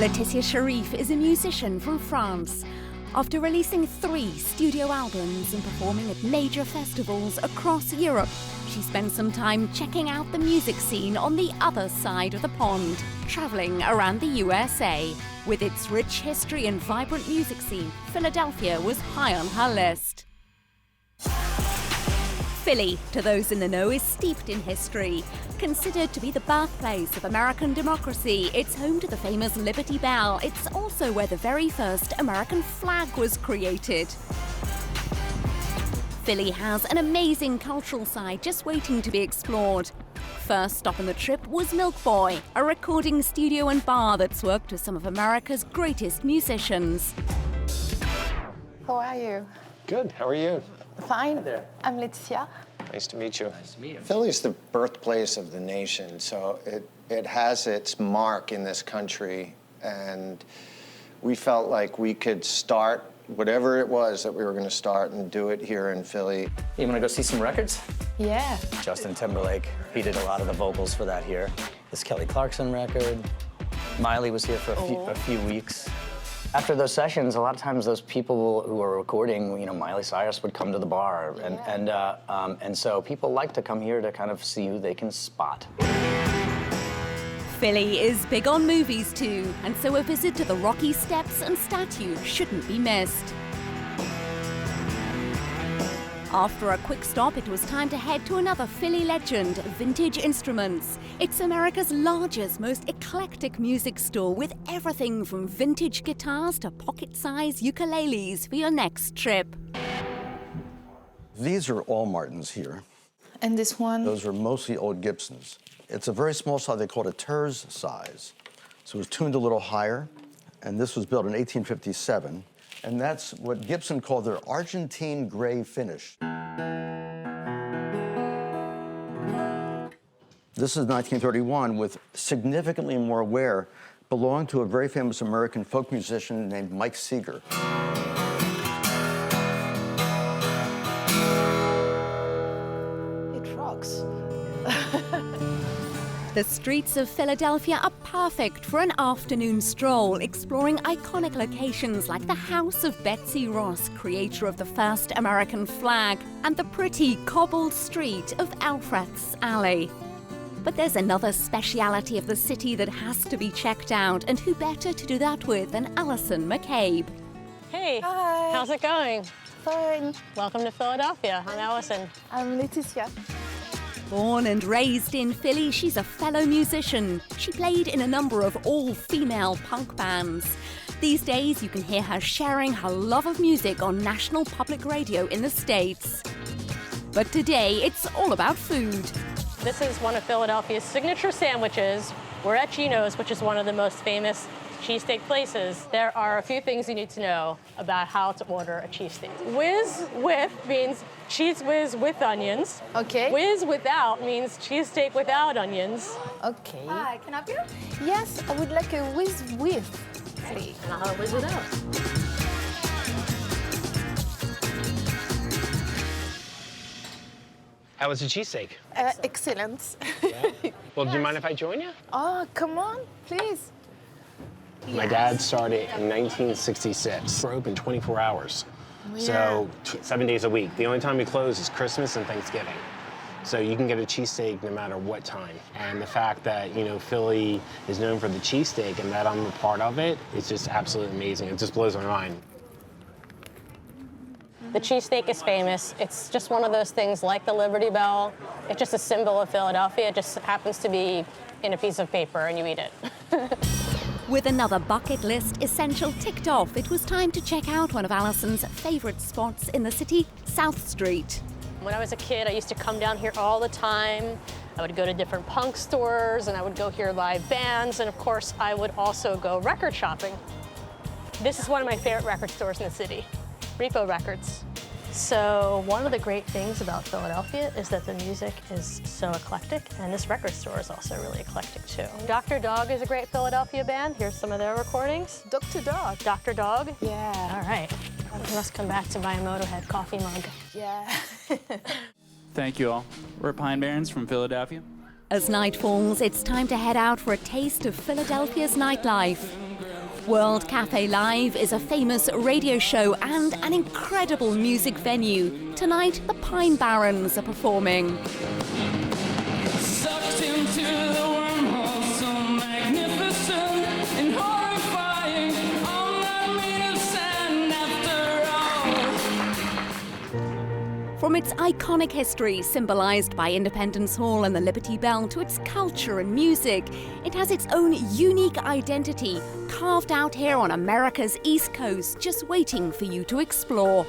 Laetitia Sheriff is a musician from France. After releasing 3 studio albums and performing at major festivals across Europe, she spent some time checking out the music scene on the other side of the pond, traveling around the USA. With its rich history and vibrant music scene, Philadelphia was high on her list. Philly, to those in the know, is steeped in history. Considered to be the birthplace of American democracy, it's home to the famous Liberty Bell. It's also where the very first American flag was created. Philly has an amazing cultural side just waiting to be explored. First stop on the trip was Milk Boy, a recording studio and bar that's worked with some of America's greatest musicians. How are you? Good. How are you? Fine. I'm Laetitia. Nice to meet you. Nice to meet you. Philly's the birthplace of the nation, so it has its mark in this country, and we felt like we could start whatever it was that we were going to start and do it here in Philly. You want to go see some records? Yeah. Justin Timberlake, he did a lot of the vocals for that here. This Kelly Clarkson record. Miley was here for a few weeks. After those sessions, a lot of times those people who were recording, you know, Miley Cyrus would come to the bar, and so people like to come here to kind of see who they can spot. Philly is big on movies too, and so a visit to the Rocky Steps and statue shouldn't be missed. After a quick stop, it was time to head to another Philly legend, Vintage Instruments. It's America's largest, most eclectic music store with everything from vintage guitars to pocket-sized ukuleles for your next trip. These are all Martins here. And this one? Those are mostly old Gibsons. It's a very small size, they call it a Terz size. So it was tuned a little higher, and this was built in 1857. And that's what Gibson called their Argentine gray finish. This is 1931 with significantly more wear, belonged to a very famous American folk musician named Mike Seeger. It rocks. The streets of Philadelphia are perfect for an afternoon stroll, exploring iconic locations like the house of Betsy Ross, creator of the first American flag, and the pretty cobbled street of Alfred's Alley. But there's another speciality of the city that has to be checked out, and who better to do that with than Alison McCabe. Hey, Hi. how's it going? Fine. Welcome to Philadelphia. I'm Allison. I'm Laetitia. Born and raised in Philly, she's a fellow musician. She played in a number of all-female punk bands. These days, you can hear her sharing her love of music on national public radio in the States. But today, it's all about food. This is one of Philadelphia's signature sandwiches. We're at Ginos, which is one of the most famous cheesesteak places. There are a few things you need to know about how to order a cheesesteak. Whiz with means cheese whiz with onions. Okay. Whiz without means cheesesteak without onions. Okay. Hi, can I help you? Yes, I would like a whiz with, please. And I'll have a whiz without. How was the cheesesteak? Excellent. Yeah? Well, do you mind if I join you? Oh, come on, please. My dad started in 1966. We're open 24 hours. So 7 days a week. The only time we close is Christmas and Thanksgiving. So you can get a cheesesteak no matter what time. And the fact that, you know, Philly is known for the cheesesteak and that I'm a part of it, it's just absolutely amazing. It just blows my mind. The cheesesteak is famous. It's just one of those things like the Liberty Bell. It's just a symbol of Philadelphia. It just happens to be in a piece of paper and you eat it. With another bucket list essential ticked off, it was time to check out one of Alison's favorite spots in the city, South Street. When I was a kid, I used to come down here all the time. I would go to different punk stores and I would go hear live bands. And of course, I would also go record shopping. This is one of my favorite record stores in the city, Repo Records. So one of the great things about Philadelphia is that the music is so eclectic, and this record store is also really eclectic too. Dr. Dog is a great Philadelphia band. Here's some of their recordings. Dr. Dog. Dr. Dog? Yeah. All right. I must come back to buy a Motorhead coffee mug. Yeah. Thank you all. We're Pine Barrens from Philadelphia. As night falls, it's time to head out for a taste of Philadelphia's nightlife. World Cafe Live is a famous radio show and an incredible music venue. Tonight, the Pine Barrens are performing. Sucked into the wormhole, so magnificent and horrifying. I'm not made of sand after all. From its iconic history, symbolised by Independence Hall and the Liberty Bell, to its culture and music, it has its own unique identity, carved out here on America's East Coast, just waiting for you to explore.